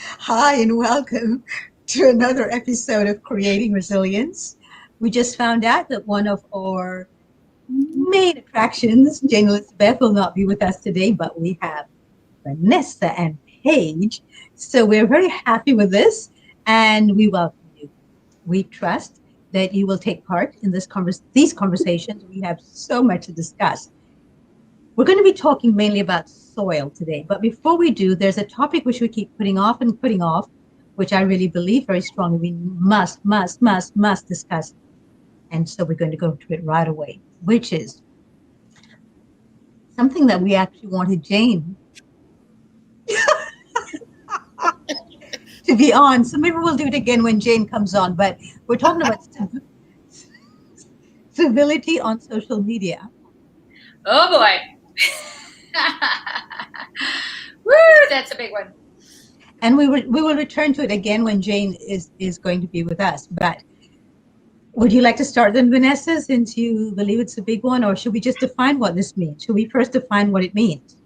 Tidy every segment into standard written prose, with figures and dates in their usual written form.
Hi, and welcome to another episode of Creating Resilience. We just found out that one of our main attractions, Jane Elizabeth, will not be with us today, but we have Vanessa and Paige. So we're very happy with this, and we welcome you. We trust that you will take part in these conversations. We have so much to discuss. We're going to be talking mainly about soil today. But before we do, there's a topic which we keep putting off and putting off, which I really believe very strongly we must discuss. And so we're going to go to it right away, which is something that we actually wanted Jane to be on. So maybe we'll do it again when Jane comes on. But we're talking about civility on social media. Oh boy. Woo, that's a big one. And we will return to it again when Jane is going to be with us. But would you like to start then, Vanessa, since you believe it's a big one, or should we just define what this means? Should we first define what it means?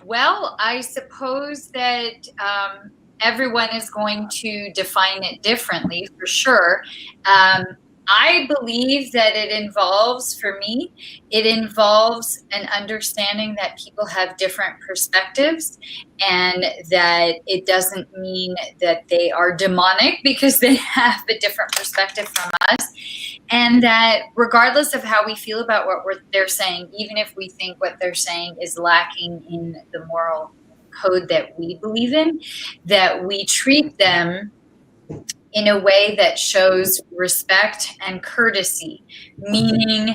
Well, I suppose that everyone is going to define it differently for sure. I believe that for me, it involves an understanding that people have different perspectives, and that it doesn't mean that they are demonic because they have a different perspective from us. And that regardless of how we feel about they're saying, even if we think what they're saying is lacking in the moral code that we believe in, that we treat them in a way that shows respect and courtesy, meaning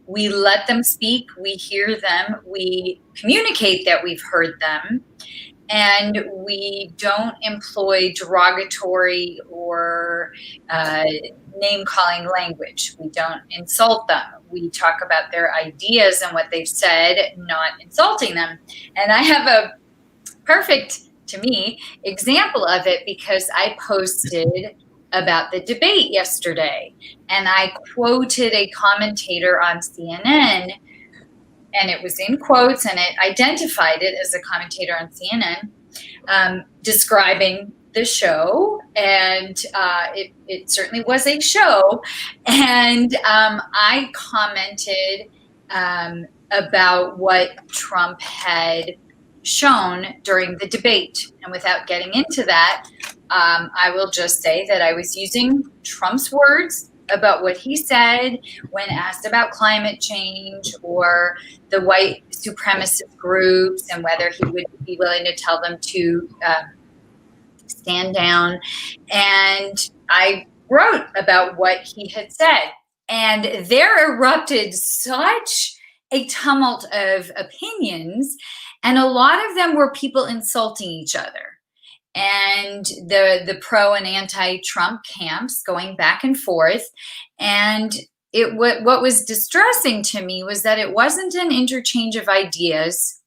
we let them speak, we hear them, we communicate that we've heard them, and we don't employ derogatory or name-calling language. We don't insult them. We talk about their ideas and what they've said, not insulting them. And I have a perfect, to me, example of it because I posted about the debate yesterday, and I quoted a commentator on CNN, and it was in quotes, and it identified it as a commentator on CNN, describing the show, and it certainly was a show. And I commented about what Trump had shown during the debate. And without getting into that, I will just say that I was using Trump's words about what he said when asked about climate change or the white supremacist groups and whether he would be willing to tell them to stand down. And I wrote about what he had said. And there erupted such a tumult of opinions, and a lot of them were people insulting each other, and the pro and anti-Trump camps going back and forth. And what was distressing to me was that it wasn't an interchange of ideas.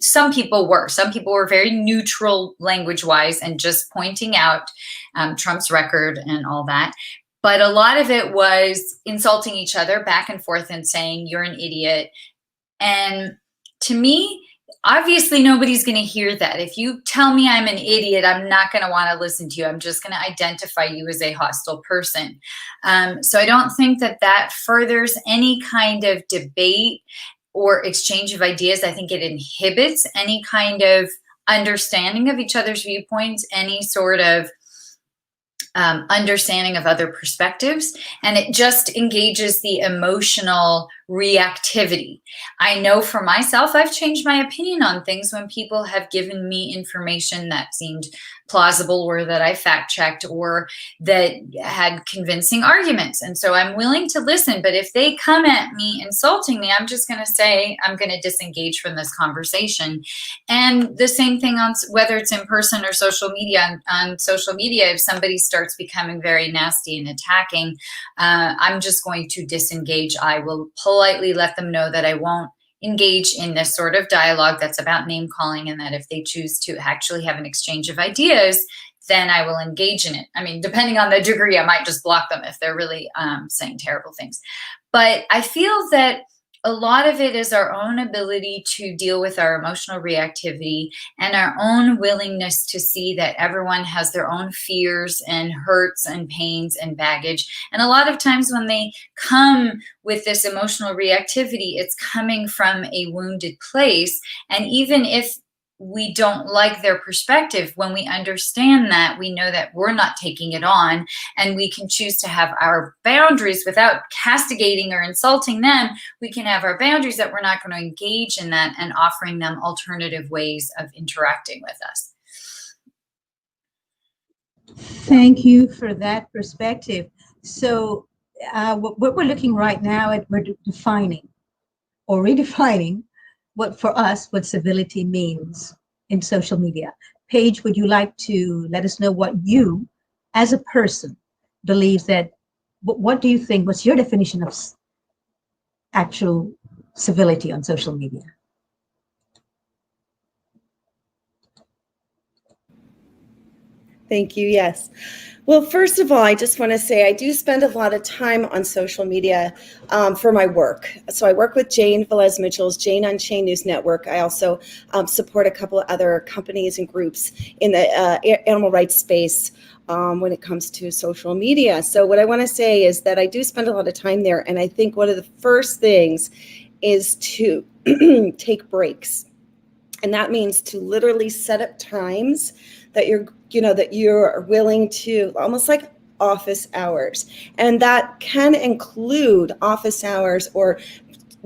Some people were very neutral language wise and just pointing out Trump's record and all that. But a lot of it was insulting each other back and forth and saying, you're an idiot. And to me, obviously nobody's going to hear that. If you tell me I'm an idiot, I'm not going to want to listen to you. I'm just going to identify you as a hostile person. So I don't think that furthers any kind of debate or exchange of ideas. I think it inhibits any kind of understanding of each other's viewpoints, any sort of understanding of other perspectives, and it just engages the emotional reactivity. I know for myself, I've changed my opinion on things when people have given me information that seemed plausible, or that I fact checked, or that had convincing arguments. And so I'm willing to listen, but if they come at me insulting me, I'm just going to say, I'm going to disengage from this conversation. And the same thing on whether it's in person or social media. On social media, if somebody starts becoming very nasty and attacking, I'm just going to disengage. I will politely let them know that I won't engage in this sort of dialogue that's about name calling, and that if they choose to actually have an exchange of ideas, then I will engage in it. I mean, depending on the degree, I might just block them if they're really saying terrible things. But I feel that a lot of it is our own ability to deal with our emotional reactivity and our own willingness to see that everyone has their own fears and hurts and pains and baggage. And a lot of times when they come with this emotional reactivity, it's coming from a wounded place. And even if we don't like their perspective, when we understand that, we know that we're not taking it on, and we can choose to have our boundaries without castigating or insulting them. We can have our boundaries that we're not going to engage in that, and offering them alternative ways of interacting with us. Thank you for that perspective. So what we're looking right now at, we're defining or redefining what for us, what civility means in social media. Paige, would you like to let us know what you, as a person, believes that, what do you think, what's your definition of actual civility on social media? Thank you. Yes. Well, first of all, I just want to say I do spend a lot of time on social media for my work. So I work with Jane Velez Mitchell's Jane Unchained News Network. I also support a couple of other companies and groups in the animal rights space when it comes to social media. So what I want to say is that I do spend a lot of time there. And I think one of the first things is to take breaks. And that means to literally set up times that you're willing to, almost like office hours. And that can include office hours or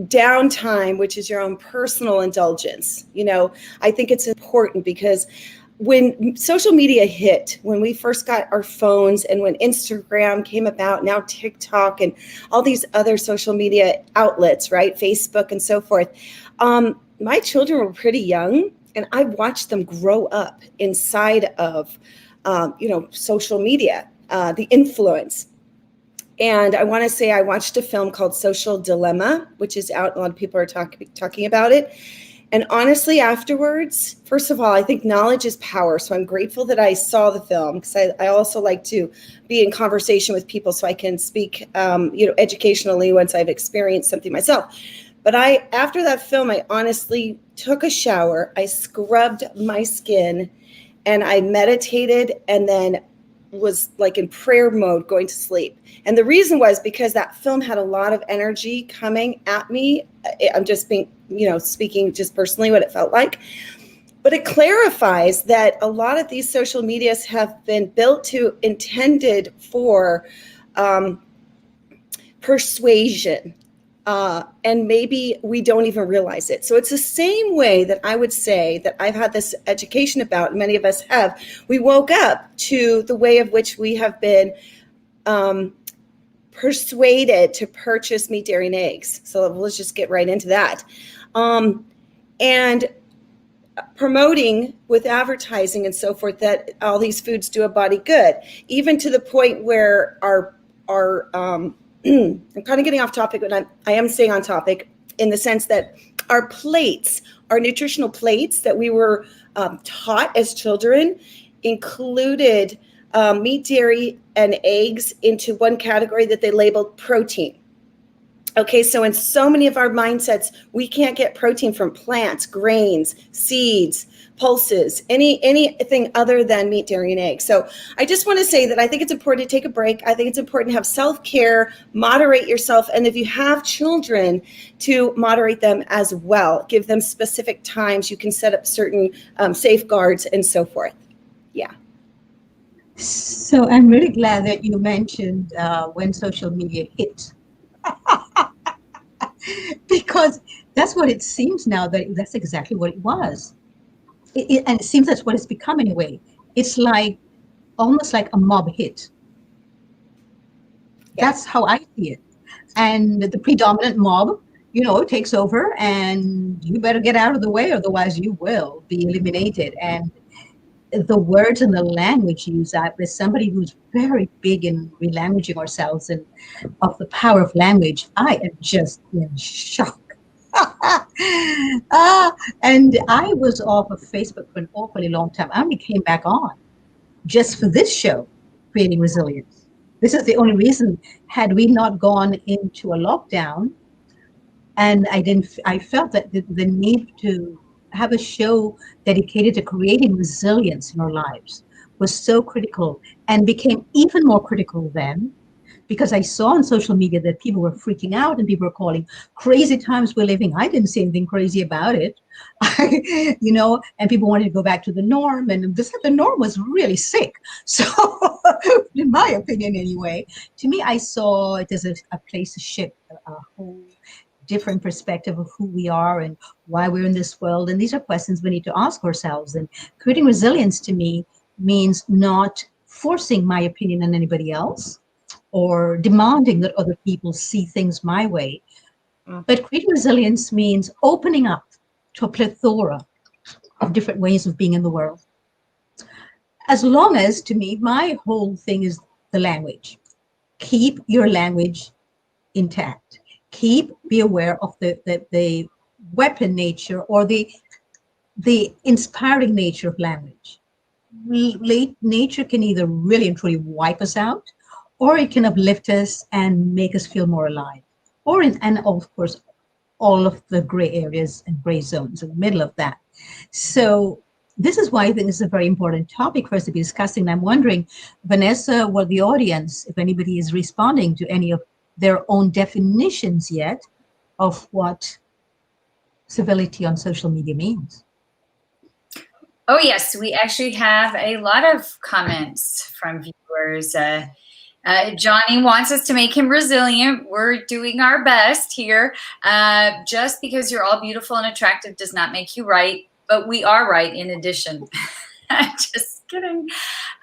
downtime, which is your own personal indulgence. I think it's important because when social media hit, when we first got our phones and when Instagram came about, now TikTok and all these other social media outlets, right? Facebook and so forth. My children were pretty young, and I watched them grow up inside of, social media, the influence. And I want to say I watched a film called Social Dilemma, which is out. A lot of people are talking about it. And honestly, afterwards, first of all, I think knowledge is power. So I'm grateful that I saw the film, because I also like to be in conversation with people so I can speak, educationally once I've experienced something myself. But after that film, I honestly took a shower, I scrubbed my skin, and I meditated, and then was like in prayer mode going to sleep. And the reason was because that film had a lot of energy coming at me. I'm just being, speaking just personally what it felt like. But it clarifies that a lot of these social medias have been intended for persuasion. And maybe we don't even realize it. So it's the same way that I would say that I've had this education about, and many of us have. We woke up to the way of which we have been persuaded to purchase meat, dairy, and eggs. So let's just get right into that. And promoting with advertising and so forth that all these foods do a body good, even to the point where our I'm kind of getting off topic, but I am staying on topic in the sense that our plates, our nutritional plates that we were taught as children included meat, dairy, and eggs into one category that they labeled protein. Okay, so in so many of our mindsets, we can't get protein from plants, grains, seeds, pulses, anything other than meat, dairy, and eggs. So I just want to say that I think it's important to take a break. I think it's important to have self-care, moderate yourself, and if you have children, to moderate them as well. Give them specific times. You can set up certain safeguards and so forth. Yeah. So I'm really glad that you mentioned when social media hit. Because that's what it seems now, that's exactly what it was. And it seems that's what it's become anyway. It's like almost like a mob hit. Yeah. That's how I see it. And the predominant mob, takes over, and you better get out of the way, otherwise you will be eliminated. And the words and the language used, as somebody who's very big in relanguaging ourselves and of the power of language, I am just in shock. And I was off of Facebook for an awfully long time. I only came back on just for this show, Creating Resilience. This is the only reason. Had we not gone into a lockdown, And I felt that the need to have a show dedicated to creating resilience in our lives was so critical, and became even more critical then, because I saw on social media that people were freaking out and people were calling crazy times we're living. I didn't see anything crazy about it. And people wanted to go back to the norm, and the norm was really sick. So, in my opinion, anyway, to me, I saw it as a place to shift a whole different perspective of who we are and why we're in this world. And these are questions we need to ask ourselves. And creating resilience to me means not forcing my opinion on anybody else or demanding that other people see things my way. But creating resilience means opening up to a plethora of different ways of being in the world. As long as, to me, my whole thing is the language. Keep your language intact. Be aware of the weapon nature or the inspiring nature of language. Nature can either really and truly wipe us out, or it can uplift us and make us feel more alive. And of course, all of the gray areas and gray zones in the middle of that. So this is why I think this is a very important topic for us to be discussing. And I'm wondering, Vanessa, or the audience, if anybody is responding to any of their own definitions yet of what civility on social media means. Oh, yes, we actually have a lot of comments from viewers. Johnny wants us to make him resilient. We're doing our best here. Just because you're all beautiful and attractive does not make you right, but we are right in addition. Just kidding.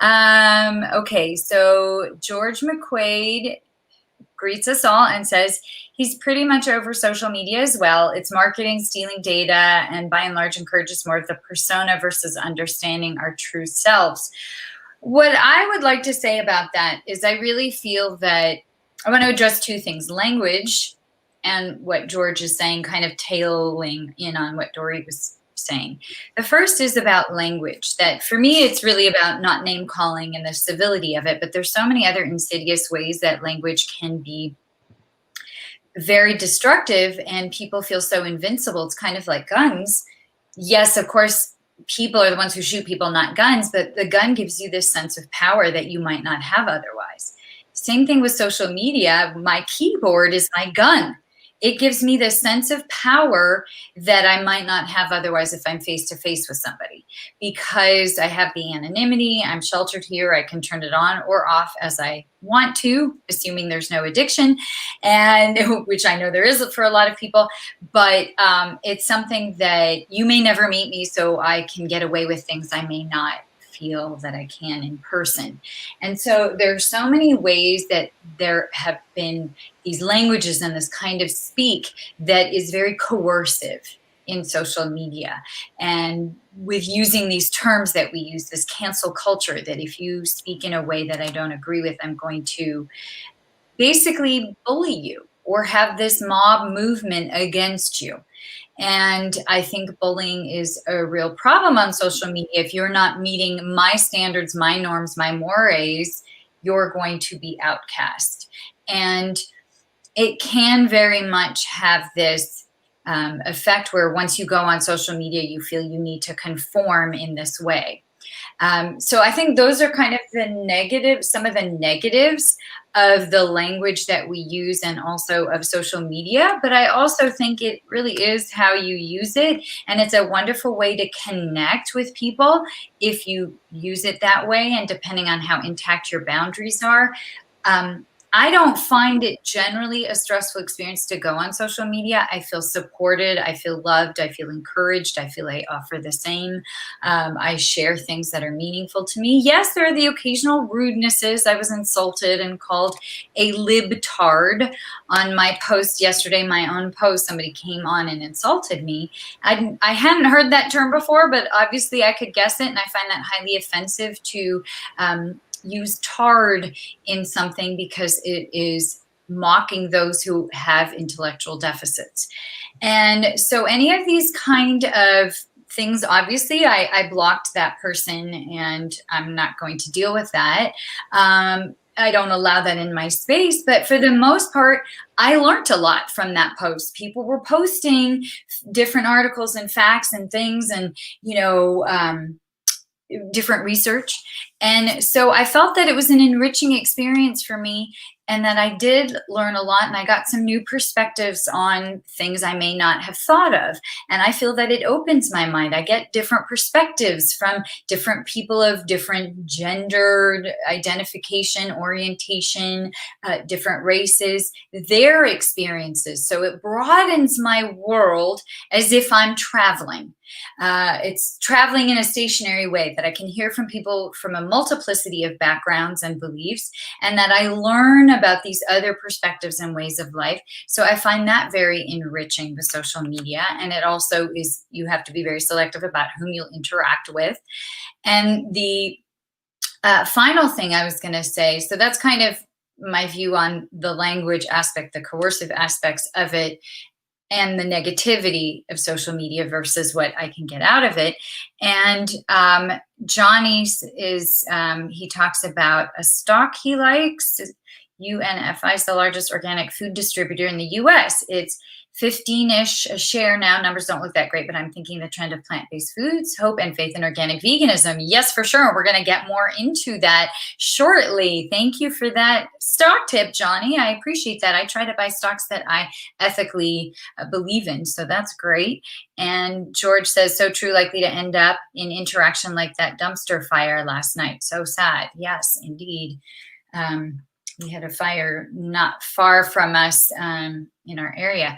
Okay, so George McQuaid greets us all and says he's pretty much over social media as well. It's marketing, stealing data, and by and large encourages more of the persona versus understanding our true selves. What I would like to say about that is I really feel that I want to address two things: language and what George is saying, kind of tailing in on what Dory was saying. The first is about language, that for me, it's really about not name calling and the civility of it, but there's so many other insidious ways that language can be very destructive and people feel so invincible. It's kind of like guns. Yes, of course, people are the ones who shoot people, not guns, but the gun gives you this sense of power that you might not have otherwise. Same thing with social media. My keyboard is my gun. It gives me this sense of power that I might not have otherwise if I'm face to face with somebody, because I have the anonymity. I'm sheltered here. I can turn it on or off as I want to, assuming there's no addiction, and which I know there is for a lot of people. But it's something that you may never meet me, so I can get away with things I may not feel that I can in person. And so there's so many ways that there have been these languages and this kind of speak that is very coercive in social media. And with using these terms that we use, this cancel culture, that if you speak in a way that I don't agree with, I'm going to basically bully you or have this mob movement against you. And I think bullying is a real problem on social media. If you're not meeting my standards, my norms, my mores, you're going to be outcast. And it can very much have this effect where once you go on social media, you feel you need to conform in this way. So I think those are kind of the negatives, some of the negatives of the language that we use and also of social media. But I also think it really is how you use it. And it's a wonderful way to connect with people if you use it that way, and depending on how intact your boundaries are. I don't find it generally a stressful experience to go on social media. I feel supported. I feel loved. I feel encouraged. I feel I offer the same. I share things that are meaningful to me. Yes, there are the occasional rudenesses. I was insulted and called a libtard on my post yesterday, my own post. Somebody came on and insulted me. I hadn't heard that term before, but obviously I could guess it. And I find that highly offensive to use tard in something because it is mocking those who have intellectual deficits. And so any of these kind of things, obviously I blocked that person and I'm not going to deal with that. I don't allow that in my space, but for the most part, I learned a lot from that post. People were posting different articles and facts and things, and different research. And so I felt that it was an enriching experience for me, and that I did learn a lot, and I got some new perspectives on things I may not have thought of. And I feel that it opens my mind. I get different perspectives from different people of different gendered identification, orientation, different races, their experiences. So it broadens my world as if I'm traveling. It's traveling in a stationary way, that I can hear from people from a multiplicity of backgrounds and beliefs, and that I learn about these other perspectives and ways of life. So I find that very enriching with social media. And it also is, you have to be very selective about whom you'll interact with. And the final thing I was going to say, so that's kind of my view on the language aspect, the coercive aspects of it, and the negativity of social media versus what I can get out of it. And Johnny's is, he talks about a stock he likes. UNFI is the largest organic food distributor in the US. It's 15-ish a share now. Numbers don't look that great, but I'm thinking the trend of plant-based foods, hope, and faith in organic veganism. Yes, for sure. We're going to get more into that shortly. Thank you for that stock tip, Johnny. I appreciate that. I try to buy stocks that I ethically believe in, so that's great. And George says, so true, likely to end up in interaction like that dumpster fire last night. So sad. Yes, indeed. We had a fire not far from us in our area.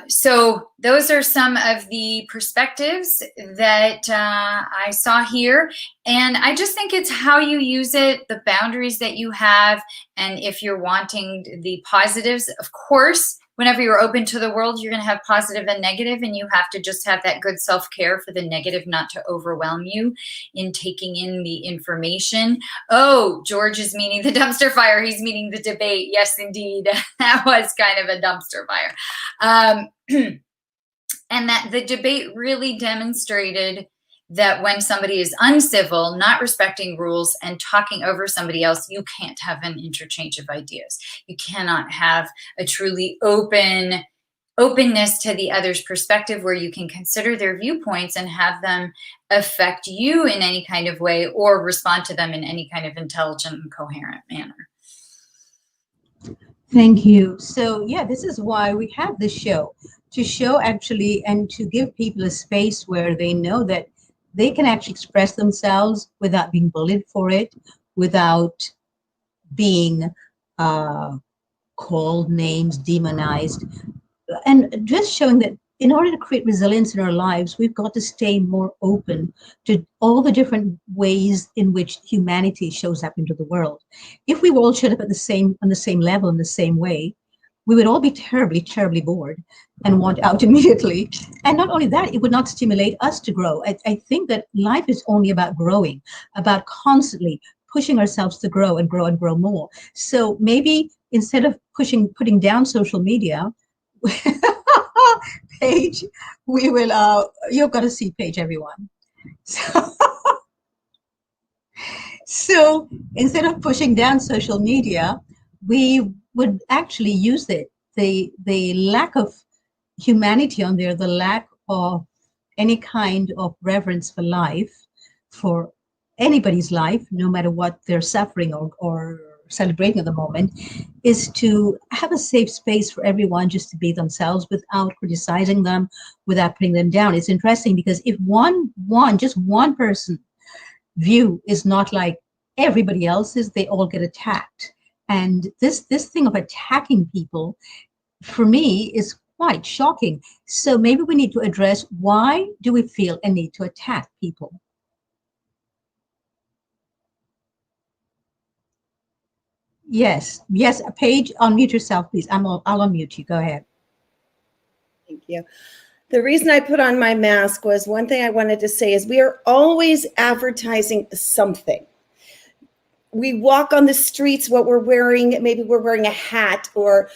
So those are some of the perspectives that I saw here. And I just think it's how you use it, the boundaries that you have, and if you're wanting the positives. Of course, whenever you're open to the world, you're going to have positive and negative, and you have to just have that good self-care for the negative not to overwhelm you in taking in the information. Oh, George is meaning the dumpster fire. He's meaning the debate. Yes, indeed. That was kind of a dumpster fire. And that the debate really demonstrated that when somebody is uncivil, not respecting rules, and talking over somebody else, you can't have an interchange of ideas. You cannot have a truly openness to the other's perspective, where you can consider their viewpoints and have them affect you in any kind of way, or respond to them in any kind of intelligent and coherent manner. Thank you. So yeah, this is why we have this show, to show actually, and to give people a space where they know that they can actually express themselves without being bullied for it, without being called names, demonized, and just showing that in order to create resilience in our lives, we've got to stay more open to all the different ways in which humanity shows up into the world. If we all showed up on the same level, in the same way, we would all be terribly, terribly bored and want out immediately. And not only that, it would not stimulate us to grow. I think that life is only about growing, about constantly pushing ourselves to grow and grow and grow more. So maybe instead of putting down social media, Paige, we will, you've got to see Paige, everyone. So instead of pushing down social media, we would actually use it. The lack of humanity on there, the lack of any kind of reverence for life, for anybody's life, no matter what they're suffering or celebrating at the moment, is to have a safe space for everyone just to be themselves without criticizing them, without putting them down. It's interesting because if just one person view is not like everybody else's, they all get attacked. And this thing of attacking people, for me, is quite shocking. So maybe we need to address, why do we feel a need to attack people? Yes, Paige, unmute yourself, please. I'll unmute you. Go ahead. Thank you. The reason I put on my mask was, one thing I wanted to say is, we are always advertising something. We walk on the streets, what we're wearing, maybe we're wearing a hat, or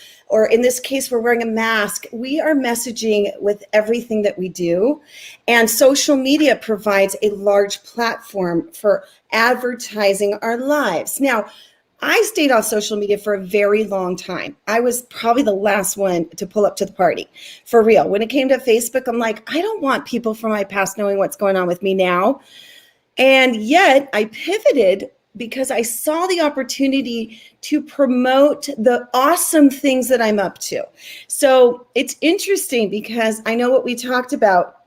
in this case, we're wearing a mask. We are messaging with everything that we do. And social media provides a large platform for advertising our lives. Now, I stayed off social media for a very long time. I was probably the last one to pull up to the party, for real. When it came to Facebook, I'm like, I don't want people from my past knowing what's going on with me now. And yet I pivoted because I saw the opportunity to promote the awesome things that I'm up to. So it's interesting because I know what we talked about,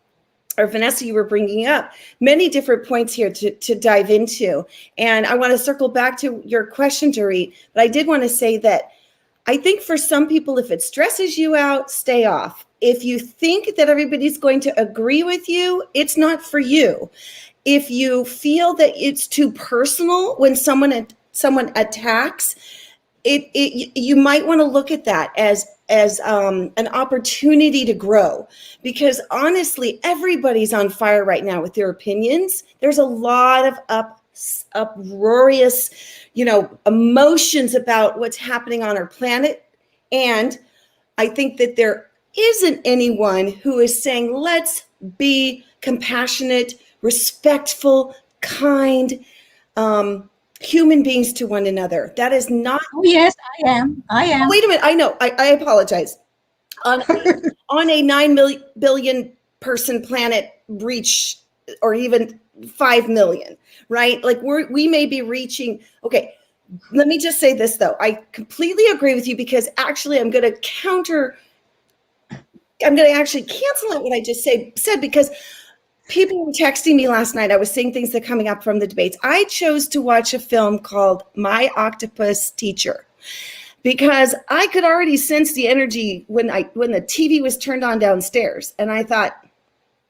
or Vanessa, you were bringing up many different points here to dive into. And I want to circle back to your question, Dorit, but I did want to say that I think for some people, if it stresses you out, stay off. If you think that everybody's going to agree with you, it's not for you. If you feel that it's too personal when someone attacks, you might want to look at that as an opportunity to grow, because honestly, everybody's on fire right now with their opinions. There's a lot of uproarious, emotions about what's happening on our planet, and I think that there isn't anyone who is saying, let's be compassionate, respectful, kind, human beings to one another. That is not. Oh, yes, I am. Oh, wait a minute. I know. I apologize. On a 9 billion person planet reach, or even 5 million, right? Like we may be reaching. Okay. Let me just say this though. I completely agree with you, because actually I'm going to actually cancel out what I just said, because people were texting me last night. I was seeing things that are coming up from the debates. I chose to watch a film called My Octopus Teacher, because I could already sense the energy when the TV was turned on downstairs. And I thought,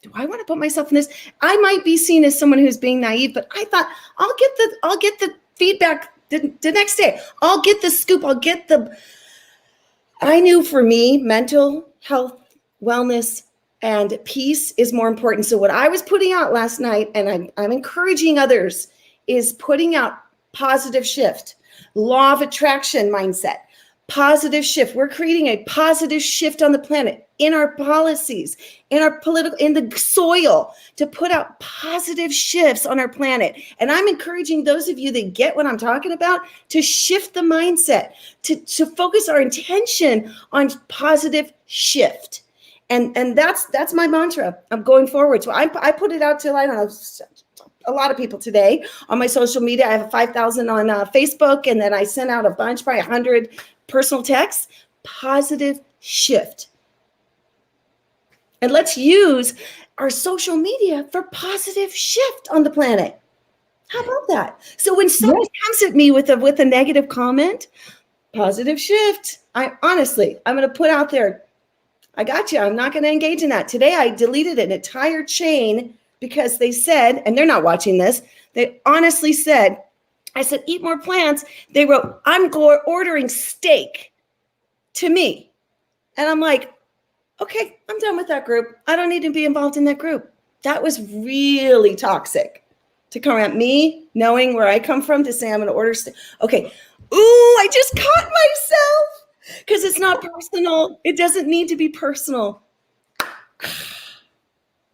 do I want to put myself in this? I might be seen as someone who's being naive, but I thought I'll get the feedback the next day. I'll get the scoop. I knew for me, mental health, wellness, and peace is more important. So what I was putting out last night, and I'm encouraging others, is putting out positive shift, law of attraction mindset, positive shift. We're creating a positive shift on the planet, in our policies, in the soil, to put out positive shifts on our planet. And I'm encouraging those of you that get what I'm talking about to shift the mindset, to focus our intention on positive shift. And that's my mantra. I'm going forward. So I put it out to, I don't know, a lot of people today on my social media. I have 5,000 on Facebook, and then I sent out a bunch, probably 100 personal texts. Positive shift. And let's use our social media for positive shift on the planet. How about that? So when someone comes at me with a negative comment, positive shift. I'm going to put out there, I got you. I'm not going to engage in that. Today, I deleted an entire chain because they said, and they're not watching this, they honestly said, I said, eat more plants. They wrote, I'm ordering steak to me. And I'm like, okay, I'm done with that group. I don't need to be involved in that group. That was really toxic to come at me, knowing where I come from, to say I'm going to order steak. Okay. Ooh, I just caught myself. Because it's not personal. It doesn't need to be personal.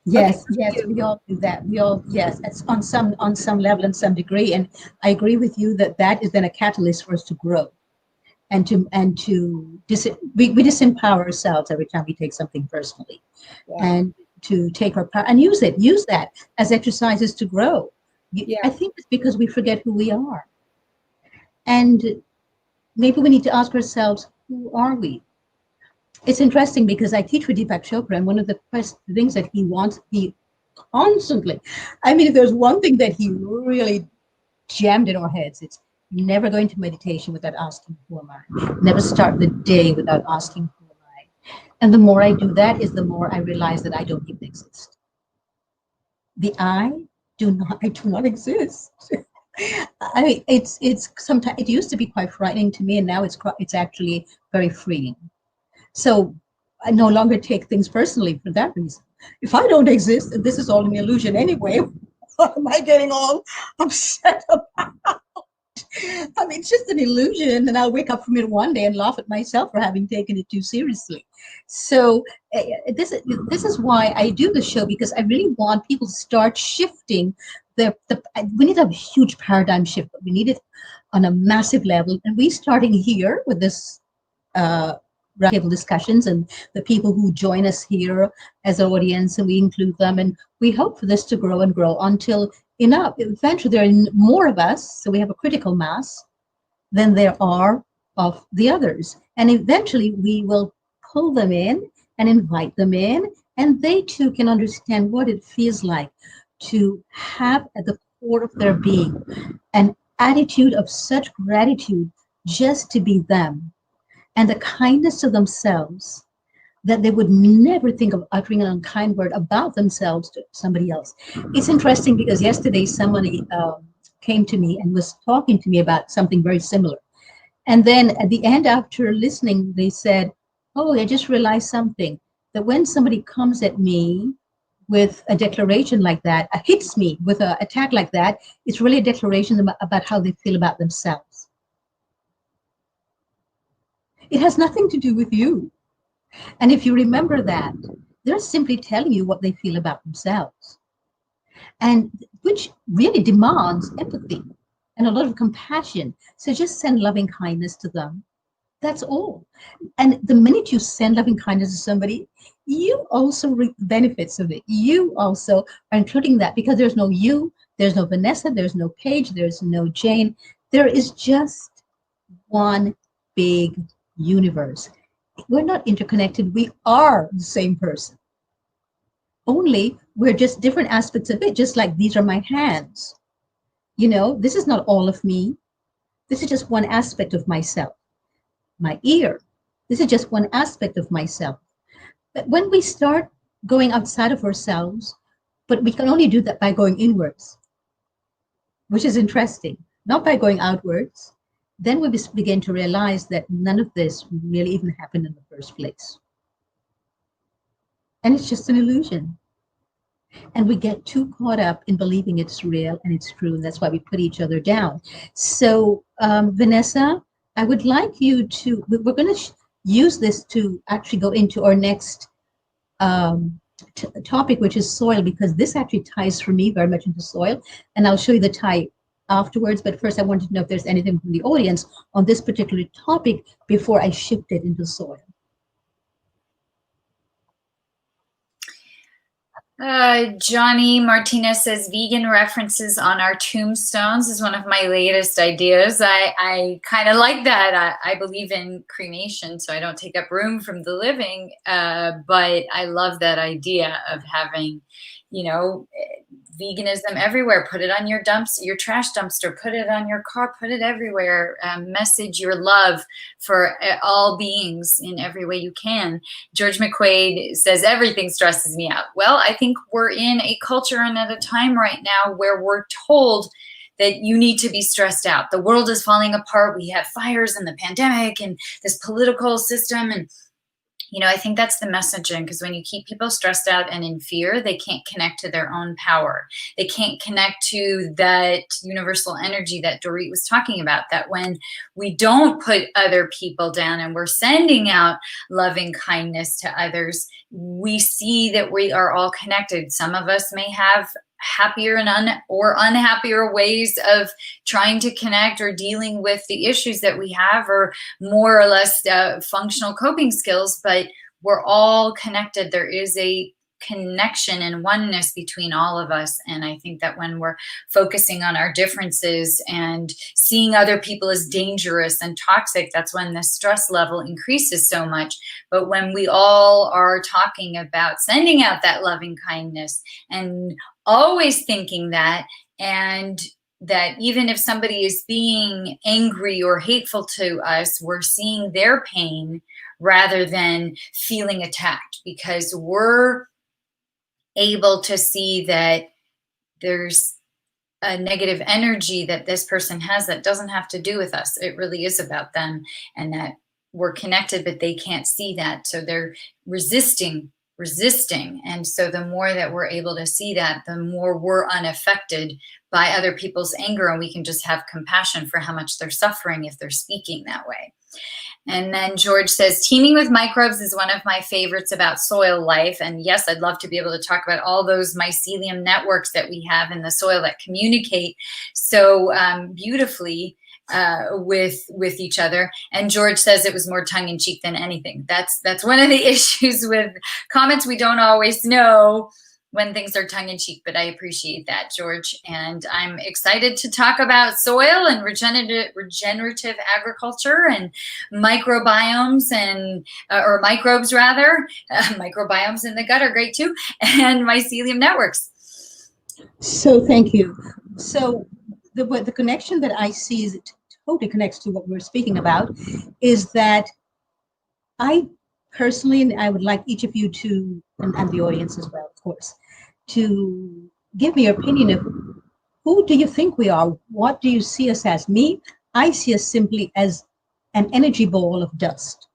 Yes, we all do that. Yes, it's on some level and some degree. And I agree with you that is then a catalyst for us to grow, and we disempower ourselves every time we take something personally, and to take our power and use that as exercises to grow. I think it's because we forget who we are, and maybe we need to ask ourselves, who are we? It's interesting because I teach with Deepak Chopra, and one of the things that he constantly, if there's one thing that he really jammed in our heads, it's never go into meditation without asking, who am I? Never start the day without asking, who am I? And the more I do that, is the more I realize that I don't even exist. I do not exist. It's sometimes, it used to be quite frightening to me, and now it's actually very freeing. So I no longer take things personally for that reason. If I don't exist, and this is all an illusion anyway, what am I getting all upset about? It's just an illusion, and I'll wake up from it one day and laugh at myself for having taken it too seriously. So this is why I do the show, because I really want people to start shifting we need a huge paradigm shift, but we need it on a massive level. And we starting here with this roundtable discussions and the people who join us here as an audience, and we include them. And we hope for this to grow and grow until eventually there are more of us, so we have a critical mass, than there are of the others. And eventually we will pull them in and invite them in, and they too can understand what it feels like to have at the core of their being an attitude of such gratitude just to be them, and the kindness to themselves that they would never think of uttering an unkind word about themselves to somebody else. It's interesting because yesterday somebody came to me and was talking to me about something very similar. And then at the end, after listening, they said, "Oh, I just realized something, that when somebody comes at me with a declaration like that, hits me with an attack like that, it's really a declaration about how they feel about themselves. It has nothing to do with you. And if you remember that, they're simply telling you what they feel about themselves, and which really demands empathy and a lot of compassion. So just send loving kindness to them. That's all. And the minute you send loving kindness to somebody, you also reap the benefits of it. You also are including that, because there's no you, there's no Vanessa, there's no Paige, there's no Jane. There is just one big universe. We're not interconnected. We are the same person. Only we're just different aspects of it, just like these are my hands. This is not all of me. This is just one aspect of myself. My ear, this is just one aspect of myself. But when we start going outside of ourselves, but we can only do that by going inwards, which is interesting, not by going outwards, then we begin to realize that none of this really even happened in the first place. And it's just an illusion. And we get too caught up in believing it's real and it's true, and that's why we put each other down. So, Vanessa, I would like you to, we're going to use this to actually go into our next topic, which is soil, because this actually ties for me very much into soil. And I'll show you the tie afterwards. But first, I wanted to know if there's anything from the audience on this particular topic before I shift it into soil. Johnny Martinez says vegan references on our tombstones is one of my latest ideas. I kind of like that. I believe in cremation, so I don't take up room from the living. But I love that idea of having, veganism everywhere. Put it on your trash dumpster, put it on your car, put it everywhere. Message your love for all beings in every way you can. George McQuaid says everything stresses me out. Well, I think we're in a culture and at a time right now where we're told that you need to be stressed out. The world is falling apart. We have fires and the pandemic and this political system, and I think that's the messaging, because when you keep people stressed out and in fear, they can't connect to their own power. They can't connect to that universal energy that Dorit was talking about, that when we don't put other people down and we're sending out loving kindness to others, we see that we are all connected. Some of us may have happier and unhappier ways of trying to connect or dealing with the issues that we have, or more or less functional coping skills, but we're all connected. There is a connection and oneness between all of us. And I think that when we're focusing on our differences and seeing other people as dangerous and toxic, that's when the stress level increases so much. But when we all are talking about sending out that loving kindness and always thinking that, and that even if somebody is being angry or hateful to us, we're seeing their pain rather than feeling attacked, because we're able to see that there's a negative energy that this person has that doesn't have to do with us. It really is about them, and that we're connected, but they can't see that. So they're resisting. And so the more that we're able to see that, the more we're unaffected by other people's anger, and we can just have compassion for how much they're suffering if they're speaking that way. And then George says, teaming with microbes is one of my favorites about soil life. And yes, I'd love to be able to talk about all those mycelium networks that we have in the soil that communicate so beautifully. with each other. And George says it was more tongue in cheek than anything. That's one of the issues with comments. We don't always know when things are tongue in cheek, but I appreciate that, George. And I'm excited to talk about soil and regenerative agriculture and microbiomes and, or microbes rather, microbiomes in the gut are great too, and mycelium networks. So thank you. So the connection that I see is it totally connects to what we're speaking about, is that I personally, and I would like each of you to, and the audience as well, of course, to give me your opinion of who do you think we are? What do you see us as? Me, I see us simply as an energy ball of dust.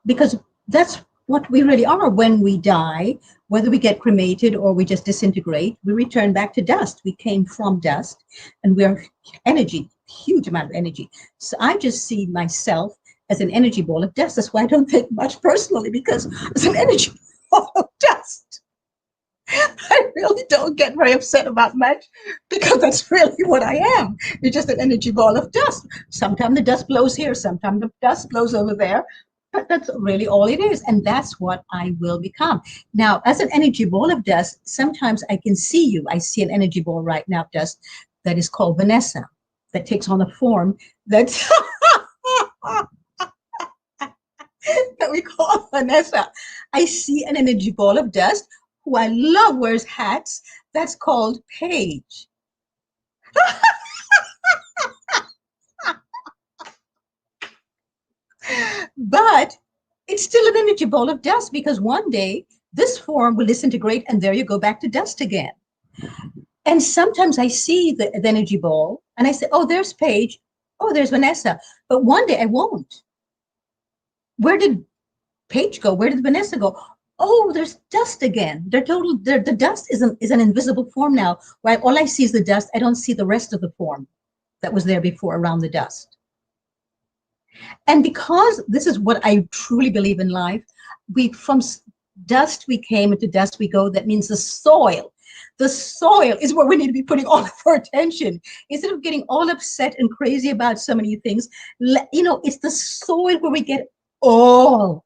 Because that's what we really are when we die, whether we get cremated or we just disintegrate, we return back to dust. We came from dust and we're energy, huge amount of energy. So I just see myself as an energy ball of dust. That's why I don't think much personally, because it's an energy ball of dust. I really don't get very upset about much because that's really what I am. You're just an energy ball of dust. Sometimes the dust blows here, sometimes the dust blows over there, but that's really all it is. And that's what I will become. Now, as an energy ball of dust, sometimes I can see you. I see an energy ball right now of dust that is called Vanessa, that takes on a form that's that we call Vanessa. I see an energy ball of dust who I love wears hats. That's called Paige. But it's still an energy ball of dust, because one day this form will disintegrate and there you go back to dust again. And sometimes I see the energy ball and I say, oh, there's Paige. Oh, there's Vanessa. But one day I won't. Where did Paige go? Where did Vanessa go? Oh, there's dust again. The dust is an invisible form now. While all I see is the dust, I don't see the rest of the form that was there before around the dust. And because this is what I truly believe in life, from dust we came, into dust we go. That means the soil. The soil is where we need to be putting all of our attention. Instead of getting all upset and crazy about so many things, it's the soil where we get all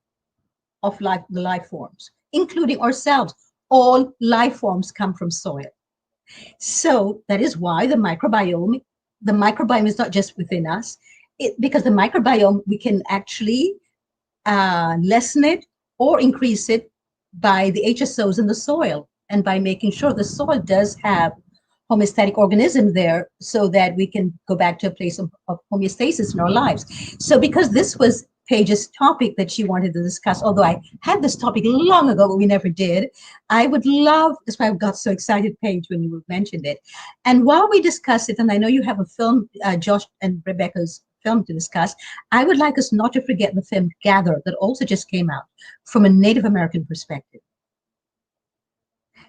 of life, the life forms, including ourselves. All life forms come from soil. So that is why the microbiome is not just within us, because the microbiome, we can actually lessen it or increase it by the HSOs in the soil, and by making sure the soil does have homeostatic organism there, so that we can go back to a place of homeostasis in our lives. So because this was Paige's topic that she wanted to discuss, although I had this topic long ago, but we never did, I would love, that's why I got so excited, Paige, when you mentioned it. And while we discuss it, and I know you have a film, Josh and Rebecca's film to discuss, I would like us not to forget the film Gather, that also just came out from a Native American perspective.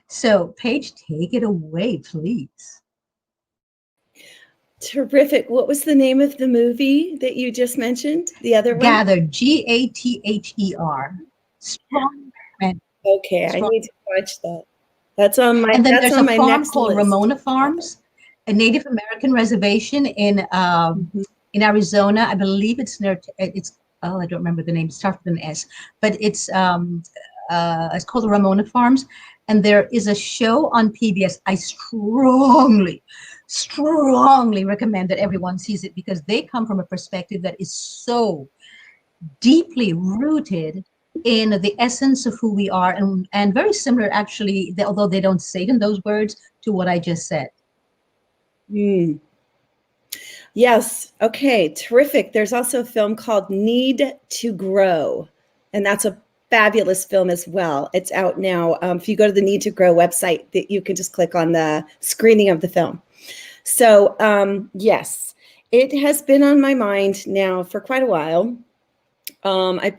So Paige, take it away, please. Terrific. What was the name of the movie that you just mentioned? The other one? Gather, Gather. Strong. Okay, I need to watch that. That's on my. And then that's there's on a my farm next called list. Ramona Farms, a Native American reservation in Arizona. I believe it's near. I don't remember the name. It starts with an S, but it's called the Ramona Farms, and there is a show on PBS. I strongly recommend that everyone sees it, because they come from a perspective that is so deeply rooted in the essence of who we are, and very similar, actually, although they don't say it in those words, to what I just said. Yes. Okay. Terrific. There's also a film called Need to Grow, and that's a fabulous film as well. It's out now. If you go to the Need to Grow website, that you can just click on the screening of the film. So yes, it has been on my mind now for quite a while. I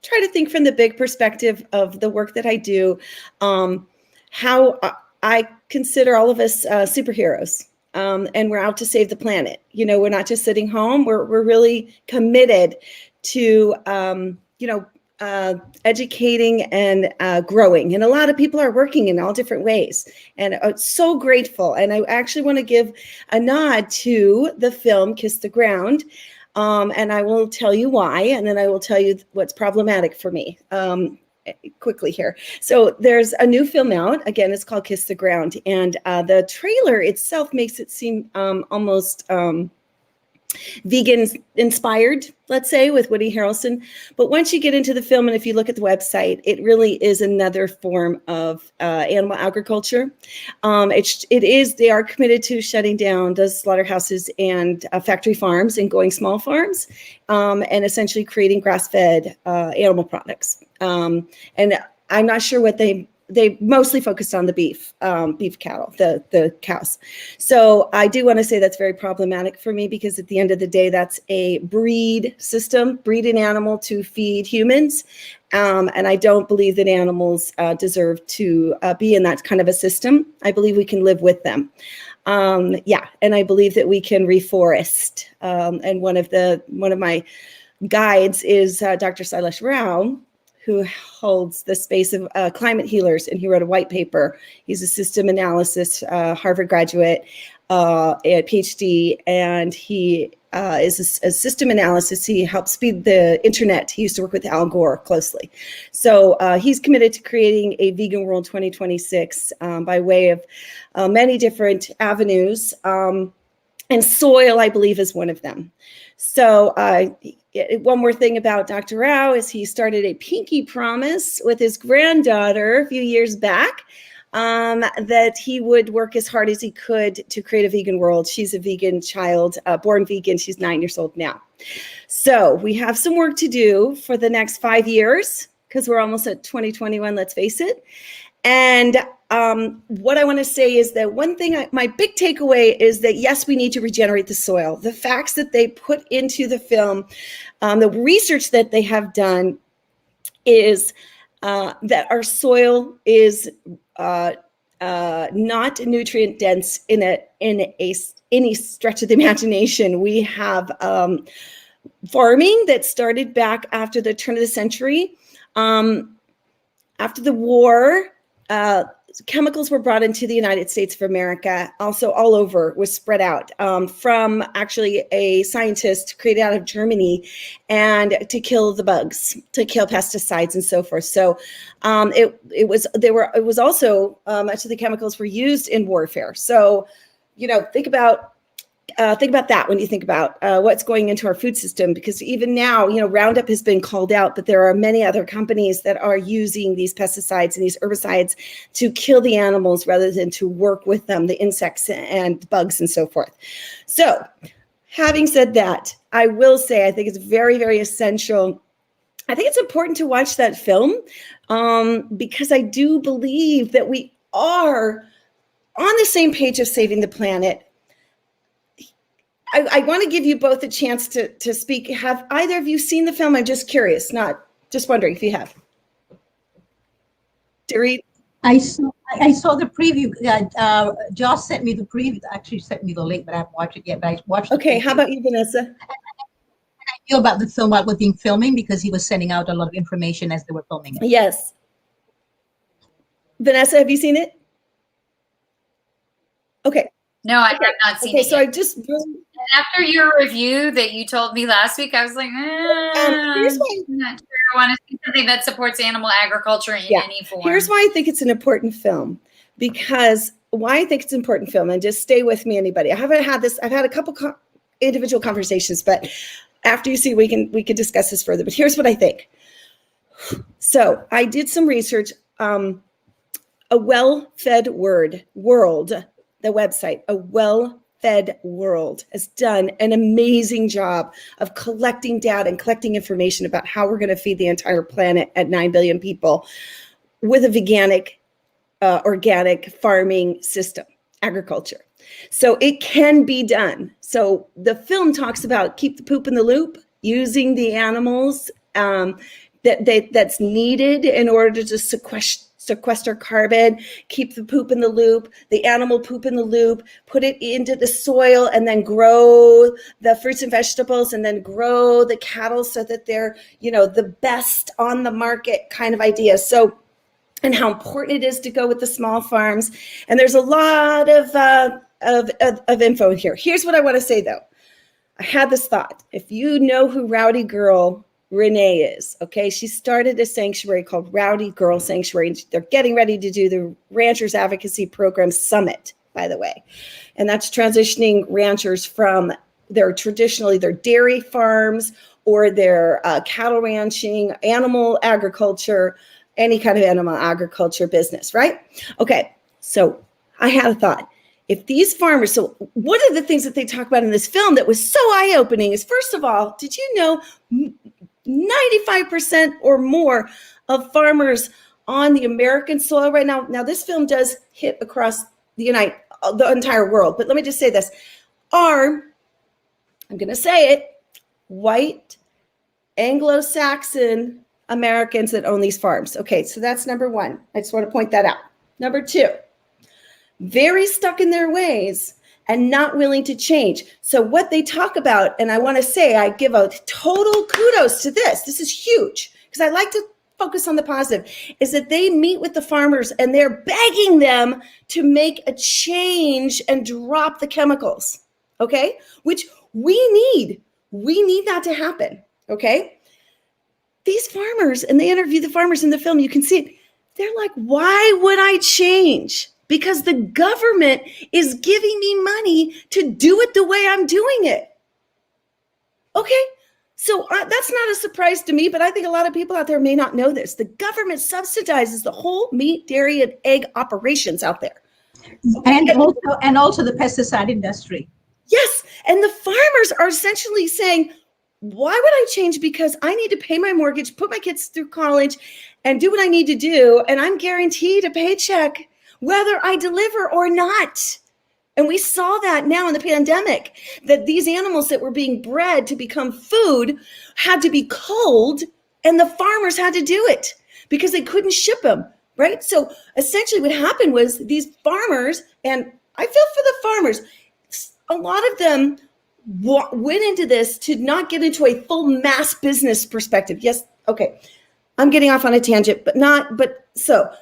try to think from the big perspective of the work that I do, how I consider all of us superheroes, and we're out to save the planet. We're not just sitting home. We're really committed to, educating and growing. And a lot of people are working in all different ways. And so grateful. And I actually want to give a nod to the film Kiss the Ground. And I will tell you why, and then I will tell you what's problematic for me quickly here. So there's a new film out. Again, it's called Kiss the Ground. And the trailer itself makes it seem almost vegan inspired, let's say, with Woody Harrelson. But once you get into the film, and if you look at the website, it really is another form of animal agriculture. They are committed to shutting down the slaughterhouses and factory farms and going small farms, and essentially creating grass-fed animal products. And I'm not sure what they mostly focused on the beef cattle, the cows. So I do want to say that's very problematic for me, because at the end of the day, that's a breed an animal to feed humans. And I don't believe that animals deserve to be in that kind of a system. I believe we can live with them. And I believe that we can reforest. And one of my guides is Dr. Sailesh Rao, who holds the space of climate healers, and he wrote a white paper. He's a system analysis Harvard graduate, at PhD, and he is a system analysis. He helps speed the internet. He used to work with Al Gore closely. So he's committed to creating a vegan world 2026 by way of many different avenues. And soil, I believe, is one of them. So one more thing about Dr. Rao is he started a pinky promise with his granddaughter a few years back, that he would work as hard as he could to create a vegan world. She's a vegan child, born vegan. She's 9 years old now. So we have some work to do for the next 5 years, because we're almost at 2021, let's face it. And what I want to say is that one thing, my big takeaway is that, yes, we need to regenerate the soil. The facts that they put into the film, the research that they have done is that our soil is not nutrient dense in any stretch of the imagination. We have farming that started back after the turn of the century. After the war, chemicals were brought into the United States of America, also all over, was spread out from actually a scientist created out of Germany, and to kill the bugs, to kill pesticides and so forth. So it was also much of the chemicals were used in warfare. So, think about that when you think about what's going into our food system, because even now, Roundup has been called out, but there are many other companies that are using these pesticides and these herbicides to kill the animals rather than to work with them, the insects and bugs and so forth. So having said that, I will say, I think it's very, very essential. I think it's important to watch that film because I do believe that we are on the same page of saving the planet. I want to give you both a chance to speak. Have either of you seen the film? I'm just curious, not just wondering if you have. Dorit? I saw the preview. Josh sent me the preview. Actually sent me the link, but I haven't watched it yet. But I watched. Okay, how about you, Vanessa? I knew about the film while being filming, because he was sending out a lot of information as they were filming it. Yes. Vanessa, have you seen it? Okay. No, I have not seen it so yet. I just after your review that you told me last week, I was like, here's why, I'm not sure I want to see something that supports animal agriculture in any form. Here's why I think it's an important film, because why I think it's an important film, and just stay with me, anybody. I've had a couple individual conversations, but after you see, we can discuss this further. But here's what I think. So I did some research. A Well-Fed World, the website, A Well-Fed World, has done an amazing job of collecting data and collecting information about how we're going to feed the entire planet at 9 billion people with a veganic, organic farming system, agriculture. So it can be done. So the film talks about keep the poop in the loop, using the animals that's needed in order to sequester carbon, keep the poop in the loop, the animal poop in the loop, put it into the soil, and then grow the fruits and vegetables, and then grow the cattle so that they're, the best on the market kind of idea. So, and how important it is to go with the small farms. And there's a lot of info here. Here's what I want to say, though. I had this thought. If you know who Rowdy Girl Renee is, okay, she started a sanctuary called Rowdy Girl Sanctuary. They're getting ready to do the Ranchers Advocacy Program Summit, by the way. And that's transitioning ranchers from their dairy farms or their cattle ranching, animal agriculture, any kind of animal agriculture business, right? Okay, so I had a thought. If these farmers, so one of the things that they talk about in this film that was so eye-opening is, first of all, did you know 95% or more of farmers on the American soil right now this film does hit across the entire world, but let me just say this, I'm going to say it, white, Anglo-Saxon Americans that own these farms. Okay, so that's number one. I just want to point that out. Number two, very stuck in their ways and not willing to change. So what they talk about, and I want to say, I give a total kudos to this. This is huge because I like to focus on the positive, is that they meet with the farmers and they're begging them to make a change and drop the chemicals, okay? Which we need. We need that to happen, okay? These farmers, and they interview the farmers in the film, you can see it. They're like, why would I change? Because the government is giving me money to do it the way I'm doing it. Okay, so that's not a surprise to me, but I think a lot of people out there may not know this. The government subsidizes the whole meat, dairy, and egg operations out there. And also the pesticide industry. Yes, and the farmers are essentially saying, why would I change? Because I need to pay my mortgage, put my kids through college, and do what I need to do, and I'm guaranteed a paycheck whether I deliver or not. And we saw that now in the pandemic, that these animals that were being bred to become food had to be culled, and the farmers had to do it because they couldn't ship them, right? So essentially what happened was these farmers, and I feel for the farmers, a lot of them went into this to not get into a full mass business perspective. Yes, okay, I'm getting off on a tangent, so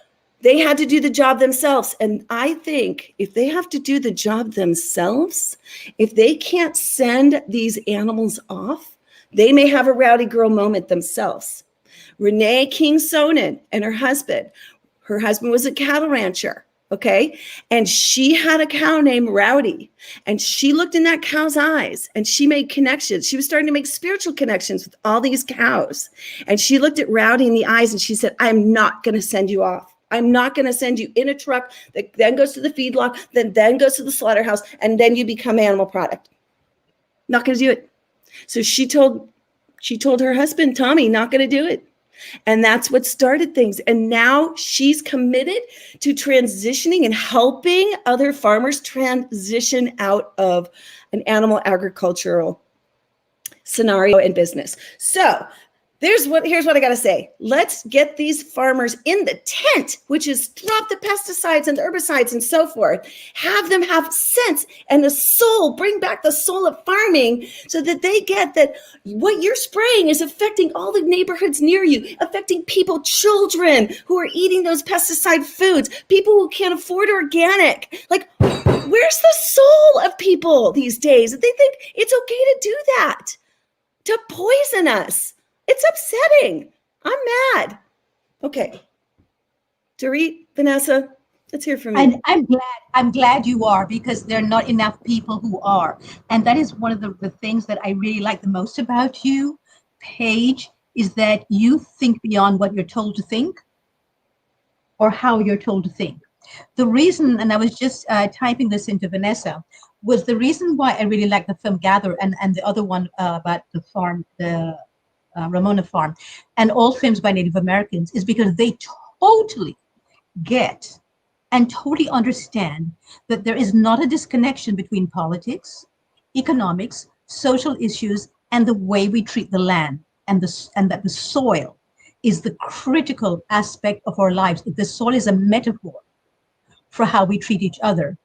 they had to do the job themselves. And I think if they have to do the job themselves, if they can't send these animals off, they may have a Rowdy Girl moment themselves. Renee King Sonnen and her husband was a cattle rancher. Okay. And she had a cow named Rowdy, and she looked in that cow's eyes and she made connections. She was starting to make spiritual connections with all these cows. And she looked at Rowdy in the eyes and she said, I'm not going to send you off. I'm not going to send you in a truck that then goes to the feedlot, then goes to the slaughterhouse, and then you become animal product. Not going to do it. So she told her husband, Tommy, not going to do it. And that's what started things. And now she's committed to transitioning and helping other farmers transition out of an animal agricultural scenario and business. So here's what I got to say. Let's get these farmers in the tent, which is drop the pesticides and the herbicides and so forth. Have them have sense and the soul, bring back the soul of farming so that they get that what you're spraying is affecting all the neighborhoods near you, affecting people, children who are eating those pesticide foods, people who can't afford organic. Like, where's the soul of people these days? They think it's okay to do that, to poison us. It's upsetting. I'm mad. Okay. Dorit, Vanessa, let's hear from you. And I'm glad you are, because there are not enough people who are. And that is one of the things that I really like the most about you, Paige, is that you think beyond what you're told to think or how you're told to think. The reason, and I was just typing this into Vanessa, was the reason why I really like the film Gather and the other one about the farm, the Ramona Farm, and all films by Native Americans, is because they totally get and totally understand that there is not a disconnection between politics, economics, social issues, and the way we treat the land and that the soil is the critical aspect of our lives. The soil is a metaphor for how we treat each other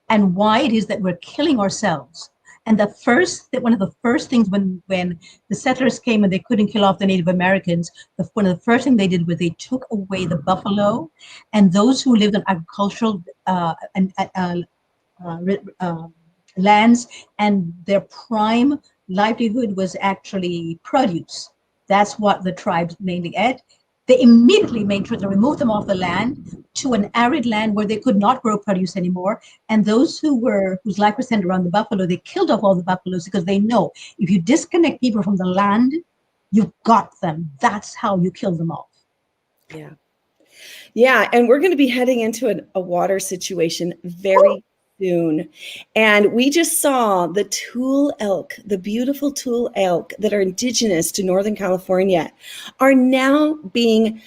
and why it is that we're killing ourselves. And one of the first things when the settlers came and they couldn't kill off the Native Americans, one of the first things they did was they took away the buffalo, and those who lived on agricultural lands, and their prime livelihood was actually produce. That's what the tribes mainly ate. They immediately made sure to remove them off the land to an arid land where they could not grow produce anymore. And those whose life was centered around the buffalo, they killed off all the buffaloes because they know if you disconnect people from the land, you've got them. That's how you kill them off. Yeah. Yeah. And we're going to be heading into a water situation very soon. And we just saw the Tule elk, the beautiful Tule elk that are indigenous to Northern California, are now being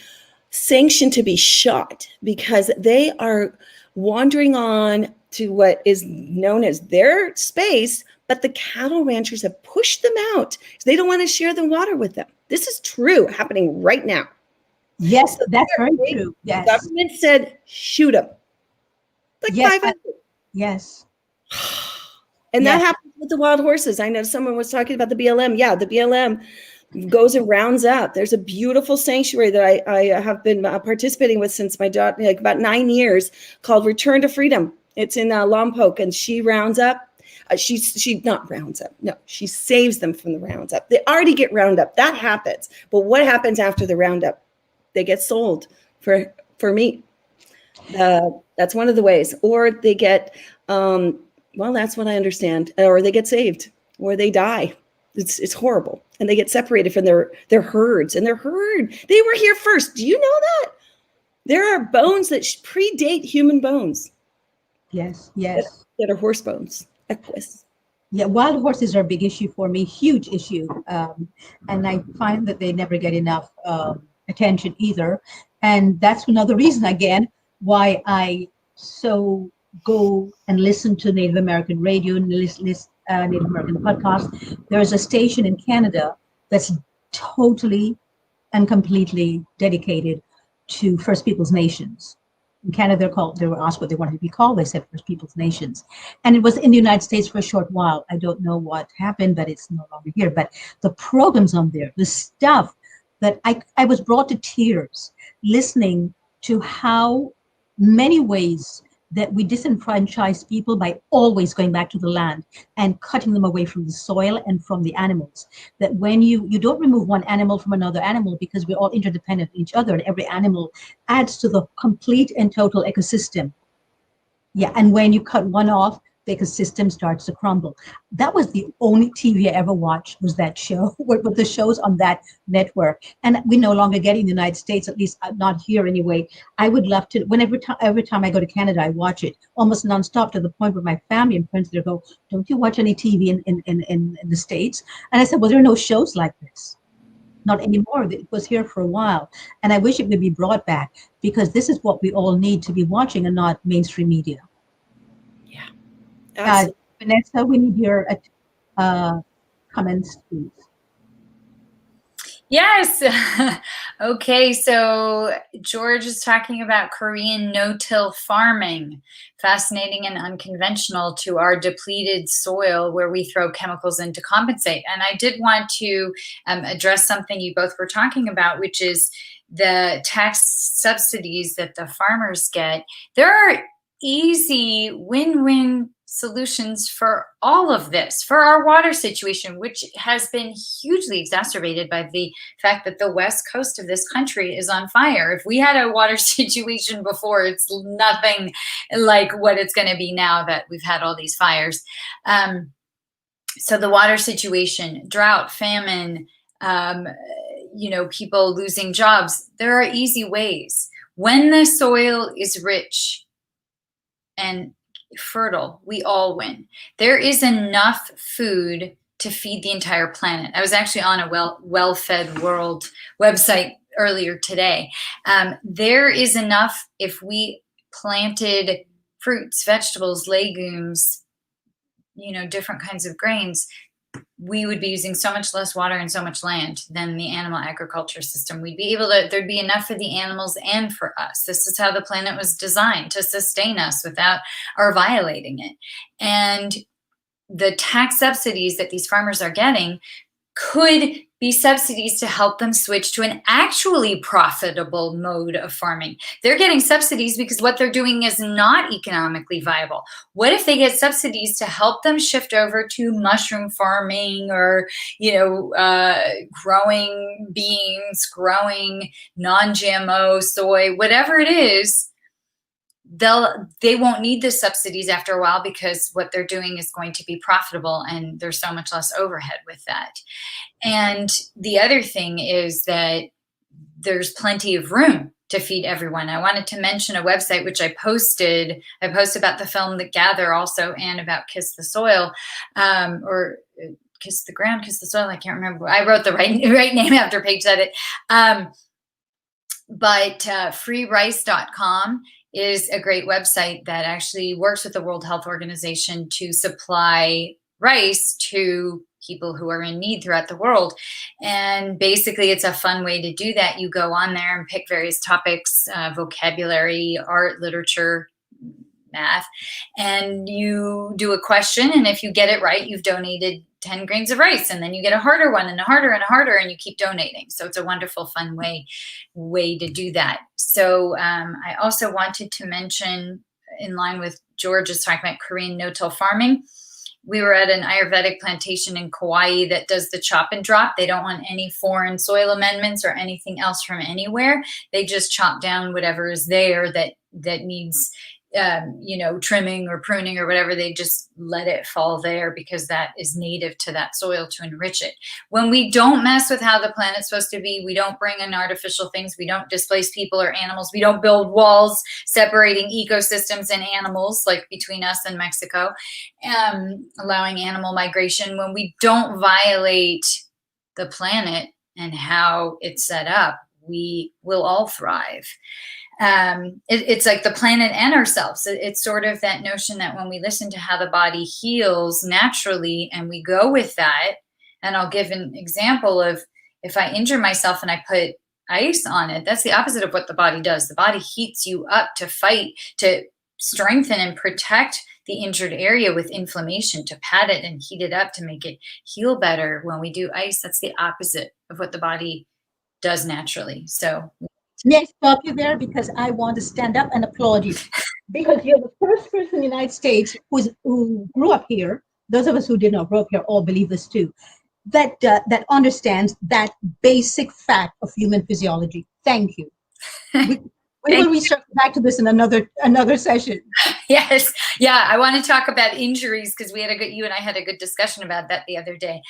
sanctioned to be shot because they are wandering on to what is known as their space, but the cattle ranchers have pushed them out because they don't want to share the water with them. This is true, happening right now. Yes, that's very true. Yes. The government said, shoot them. Like yes, 500. Yes. And that happens with the wild horses. I know someone was talking about the BLM. Yeah, the BLM goes and rounds up. There's a beautiful sanctuary that I have been participating with since my daughter, like about 9 years, called Return to Freedom. It's in Lompoc, and she rounds up. She not rounds up. No, she saves them from the roundup. They already get round up. That happens. But what happens after the roundup? They get sold for meat. That's one of the ways. Or they get, well, that's what I understand. Or they get saved, or they die. It's horrible. And they get separated from their herds. And their herd, they were here first. Do you know that? There are bones that predate human bones. Yes. That are horse bones. Equus. Yeah, wild horses are a big issue for me, huge issue. And I find that they never get enough attention either. And that's another reason, again, why I so go and listen to Native American radio and Native American podcasts. There's a station in Canada that's totally and completely dedicated to First Peoples Nations. In Canada, they were asked what they wanted to be called. They said First Peoples Nations. And it was in the United States for a short while. I don't know what happened, but it's no longer here. But the programs on there, the stuff that I was brought to tears listening to how many ways that we disenfranchise people by always going back to the land and cutting them away from the soil and from the animals. That when you don't remove one animal from another animal, because we're all interdependent on each other, and every animal adds to the complete and total ecosystem. Yeah, and when you cut one off, the ecosystem starts to crumble. That was the only TV I ever watched, was that show, with the shows on that network. And we no longer get it in the United States, at least not here anyway. I would love to, every time I go to Canada, I watch it almost nonstop, to the point where my family and friends, they go, don't you watch any TV in the States? And I said, well, there are no shows like this. Not anymore. It was here for a while. And I wish it would be brought back, because this is what we all need to be watching, and not mainstream media. Vanessa, we need your comments, please. Yes. Okay, so George is talking about Korean no-till farming, fascinating and unconventional to our depleted soil, where we throw chemicals in to compensate. And I did want to address something you both were talking about, which is the tax subsidies that the farmers get. There are easy win-win solutions for all of this, for our water situation, which has been hugely exacerbated by the fact that the west coast of this country is on fire. If we had a water situation before, it's nothing like what it's going to be now that we've had all these fires. So the water situation, drought, famine, people losing jobs, there are easy ways. When the soil is rich and fertile, we all win. There is enough food to feed the entire planet. I was actually on a Well-Fed World website earlier today. There is enough if we planted fruits, vegetables, legumes, different kinds of grains. we would be using so much less water and so much land than the animal agriculture system. We'd be able to, there'd be enough for the animals and for us. This is how the planet was designed, to sustain us without our violating it. And the tax subsidies that these farmers are getting could be subsidies to help them switch to an actually profitable mode of farming. They're getting subsidies because what they're doing is not economically viable. What if they get subsidies to help them shift over to mushroom farming, or, growing beans, growing non-GMO soy, whatever it is? They won't need the subsidies after a while, because what they're doing is going to be profitable, and there's so much less overhead with that. And the other thing is that there's plenty of room to feed everyone. I wanted to mention a website which I posted. I post about the film The Gather also, and about Kiss the Soil, or Kiss the Ground, Kiss the Soil. I can't remember. I wrote the right name after Paige said it. But freerice.com is a great website that actually works with the World Health Organization to supply rice to people who are in need throughout the world. And basically, it's a fun way to do that. You go on there and pick various topics, vocabulary, art, literature, math, and you do a question. And if you get it right, you've donated 10 grains of rice, and then you get a harder one, and a harder and a harder, and you keep donating. So it's a wonderful, fun way to do that. So I also wanted to mention, in line with George's talking about Korean no-till farming, we were at an Ayurvedic plantation in Kauai that does the chop and drop. They don't want any foreign soil amendments or anything else from anywhere. They just chop down whatever is there that needs trimming or pruning or whatever. They just let it fall there because that is native to that soil to enrich it. When we don't mess with how the planet's supposed to be, we don't bring in artificial things, we don't displace people or animals, we don't build walls separating ecosystems and animals like between us and Mexico, allowing animal migration, when we don't violate the planet and how it's set up, we will all thrive. It's like the planet and ourselves. It's sort of that notion that when we listen to how the body heals naturally and we go with that, and I'll give an example of, if I injure myself and I put ice on it, that's the opposite of what the body does. The body heats you up to fight, to strengthen and protect the injured area with inflammation, to pad it and heat it up to make it heal better. When we do ice, that's the opposite of what the body does naturally. So may I stop you there, because I want to stand up and applaud you, because you're the first person in the United States who grew up here. Those of us who did not grow up here all believe this too, that understands that basic fact of human physiology. Thank you. We will research back to this in another session. Yes. Yeah. I want to talk about injuries, because you and I had a good discussion about that the other day.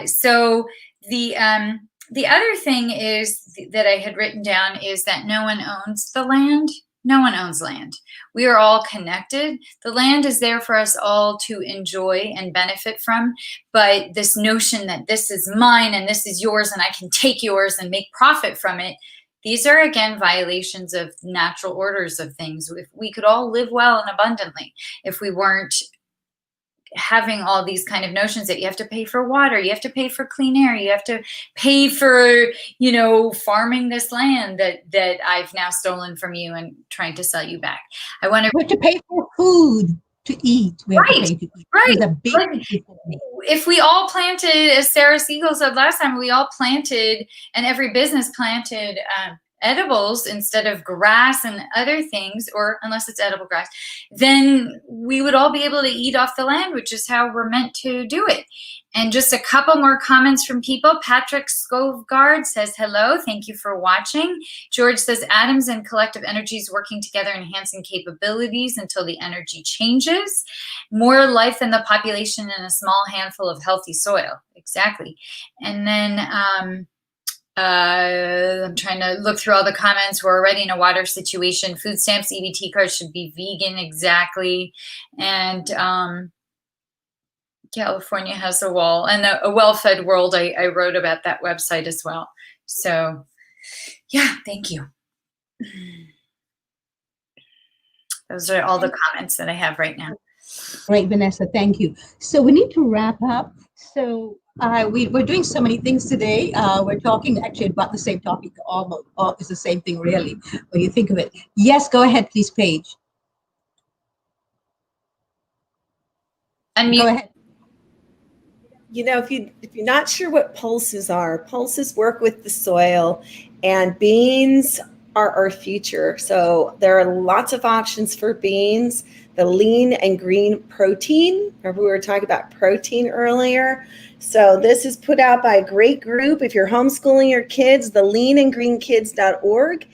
So the other thing is that I had written down is that no one owns the land. No one owns land. We are all connected. The land is there for us all to enjoy and benefit from. But this notion that this is mine and this is yours and I can take yours and make profit from it, these are, again, violations of natural orders of things. If we could all live well and abundantly, if we weren't having all these kind of notions that you have to pay for water, you have to pay for clean air, you have to pay for, farming this land that I've now stolen from you and trying to sell you back. We have to pay for food to eat. We have to pay to eat. Right. If we all planted, as Sarah Siegel said last time, we all planted, and every business planted edibles instead of grass and other things, or unless it's edible grass, then we would all be able to eat off the land, which is how we're meant to do it. And just a couple more comments from people. Patrick Scovegard says, hello, thank you for watching. George says, atoms and collective energies working together, enhancing capabilities until the energy changes. More life than the population in a small handful of healthy soil. Exactly. And then I'm trying to look through all the comments. We're already in a water situation. Food stamps, EBT cards should be vegan. Exactly. And California has a wall, and a well-fed world. I wrote about that website as well. So yeah, thank you. Those are all the comments that I have right now. Great, Vanessa. Thank you. So we need to wrap up. So we're doing so many things today. We're talking actually about the same topic. Almost, it's the same thing, really, when you think of it. Yes, go ahead, please, Paige. Go ahead. You know, if you're not sure what pulses are, pulses work with the soil, and beans are our future. So there are lots of options for beans. The lean and green protein. Remember we were talking about protein earlier. So this is put out by a great group. If you're homeschooling your kids, the leanandgreenkids.org.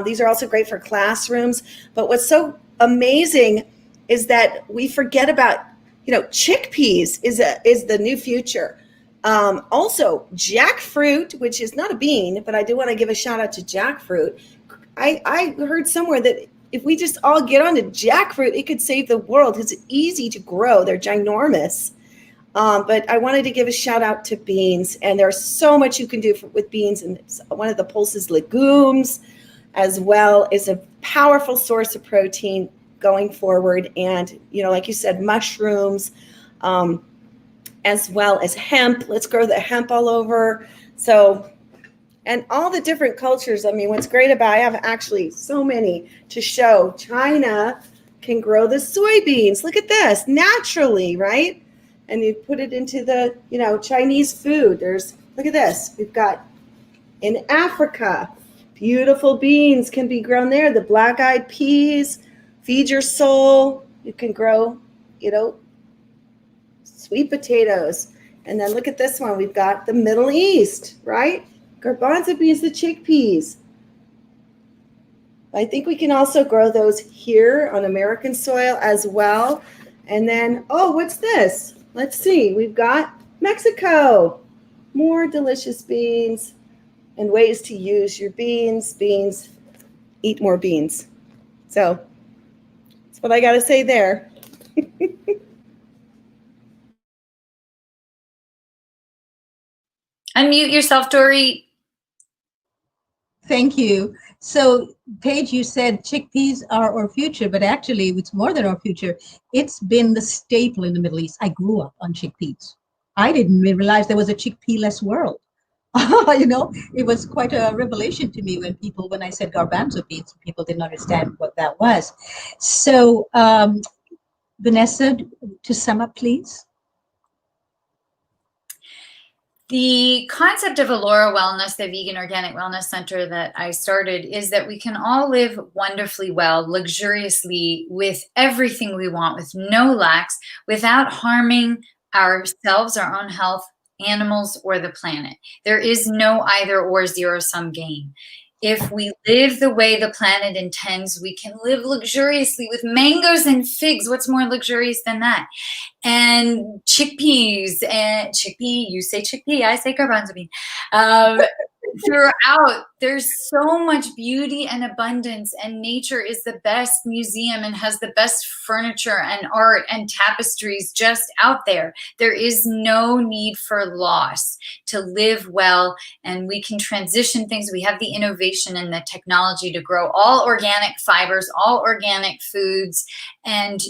These are also great for classrooms. But what's so amazing is that we forget about, chickpeas is the new future. Also, jackfruit, which is not a bean, but I do want to give a shout out to jackfruit. I heard somewhere that if we just all get onto jackfruit, it could save the world. It's easy to grow. They're ginormous. But I wanted to give a shout out to beans. And there's so much you can do with beans. And one of the pulses, legumes, as well, is a powerful source of protein going forward. And, like you said, mushrooms, as well as hemp. Let's grow the hemp all over. So, and all the different cultures. I mean, what's great about, I have actually so many to show. China can grow the soybeans. Look at this, naturally, right? And you put it into the, Chinese food. Look at this. We've got in Africa, beautiful beans can be grown there. The black-eyed peas, feed your soul. You can grow, sweet potatoes. And then look at this one. We've got the Middle East, right? Garbanzo beans, the chickpeas. I think we can also grow those here on American soil as well. And then, what's this? Let's see. We've got Mexico. More delicious beans and ways to use your beans. Beans, eat more beans. So that's what I got to say there. Unmute yourself, Dory. Thank you. So, Paige, you said chickpeas are our future, but actually it's more than our future. It's been the staple in the Middle East. I grew up on chickpeas. I didn't realize there was a chickpea-less world. It was quite a revelation to me when I said garbanzo beans, people didn't understand what that was. So, Vanessa, to sum up, please. The concept of Alora Wellness, the vegan organic wellness center that I started, is that we can all live wonderfully well, luxuriously, with everything we want, with no lacks, without harming ourselves, our own health, animals, or the planet. There is no either or zero-sum game. If we live the way the planet intends, we can live luxuriously with mangoes and figs. What's more luxurious than that? And chickpeas and you say chickpea, I say garbanzo bean. Throughout, there's so much beauty and abundance, and nature is the best museum and has the best furniture and art and tapestries just out there. There is no need for loss to live well, and we can transition things. We have the innovation and the technology to grow all organic fibers, all organic foods, and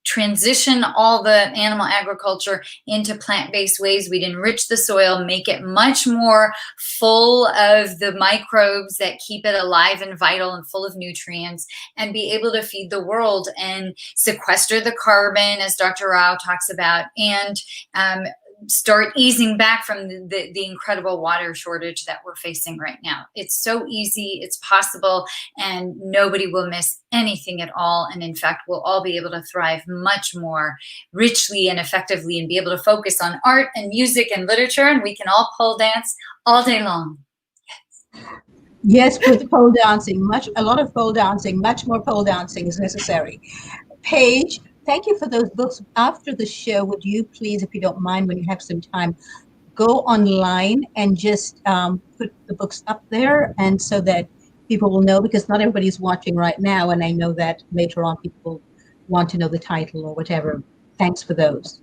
transition all the animal agriculture into plant-based ways. We'd enrich the soil, make it much more full of the microbes that keep it alive and vital and full of nutrients, and be able to feed the world and sequester the carbon, as Dr. Rao talks about, and start easing back from the incredible water shortage that we're facing right now. It's so easy, it's possible, and nobody will miss anything at all. And in fact, we'll all be able to thrive much more richly and effectively, and be able to focus on art and music and literature, and we can all pole dance all day long. Yes, with pole dancing, a lot of pole dancing, much more pole dancing is necessary. Paige, thank you for those books. After the show, would you please, if you don't mind, when you have some time, go online and just put the books up there, and so that people will know, because not everybody's watching right now, and I know that later on people want to know the title or whatever. Thanks for those.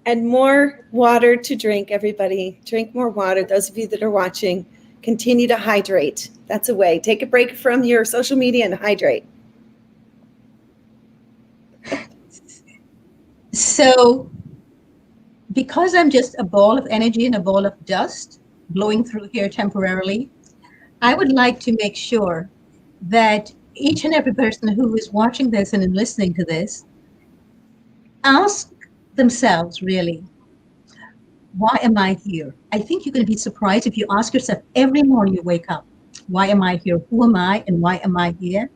And more water to drink, everybody. Drink more water. Those of you that are watching, continue to hydrate. That's a way. Take a break from your social media and hydrate. So, because I'm just a ball of energy and a ball of dust blowing through here temporarily, I would like to make sure that each and every person who is watching this and listening to this ask themselves really, why am I here? I think you're going to be surprised if you ask yourself every morning you wake up, why am I here? Who am I? And why am I here?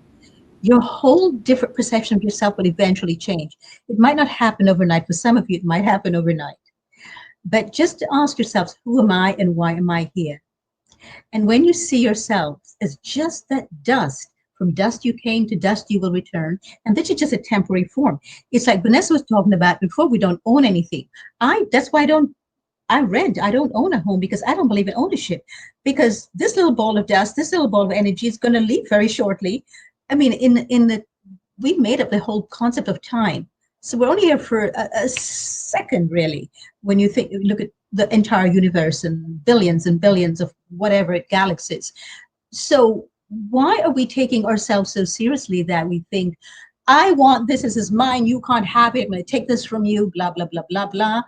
Your whole different perception of yourself will eventually change. It might not happen overnight. For some of you, it might happen overnight. But just to ask yourselves, who am I and why am I here? And when you see yourselves as just that dust, from dust you came, to dust you will return, and this is just a temporary form. It's like Vanessa was talking about before, we don't own anything. That's why I rent. I don't own a home because I don't believe in ownership. Because this little ball of dust, this little ball of energy is going to leave very shortly. I mean, we made up the whole concept of time. So we're only here for a second, really, when you look at the entire universe and billions of whatever galaxies. So why are we taking ourselves so seriously that we think, I want this, this is mine, you can't have it, I'm going to take this from you, blah, blah, blah, blah, blah.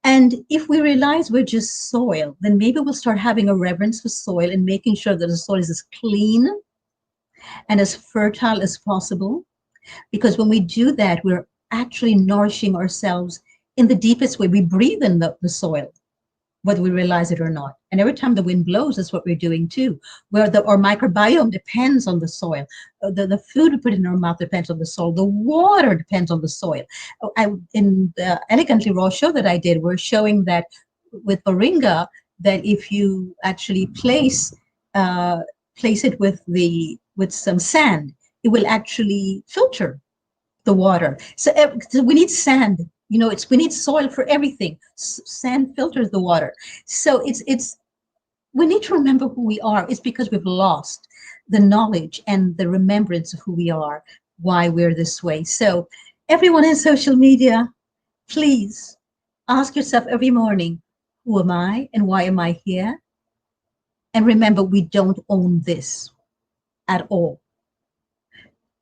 And if we realize we're just soil, then maybe we'll start having a reverence for soil and making sure that the soil is as clean and as fertile as possible. Because when we do that, we're actually nourishing ourselves in the deepest way. We breathe in the soil, whether we realize it or not. And every time the wind blows, that's what we're doing too. Our microbiome depends on the soil. The food we put in our mouth depends on the soil. The water depends on the soil. In the Elegantly Raw show that I did, we're showing that with moringa, that if you actually place it with some sand, it will actually filter the water. So we need sand. We need soil for everything. Sand filters the water. So it's we need to remember who we are. It's because we've lost the knowledge and the remembrance of who we are, why we're this way. So everyone in social media, please ask yourself every morning, who am I and why am I here? And remember, we don't own this at all.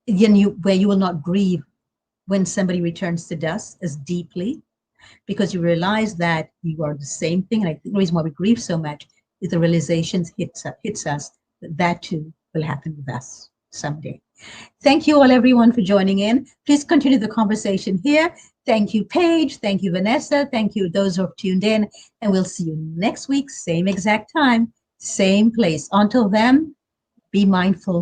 Where you will not grieve when somebody returns to dust as deeply, because you realize that you are the same thing. And I think the reason why we grieve so much is the realization hits us that too will happen with us someday. Thank you all, everyone, for joining in. Please continue the conversation here. Thank you, Paige. Thank you, Vanessa. Thank you, those who have tuned in. And we'll see you next week, same exact time, same place. Until then, be mindful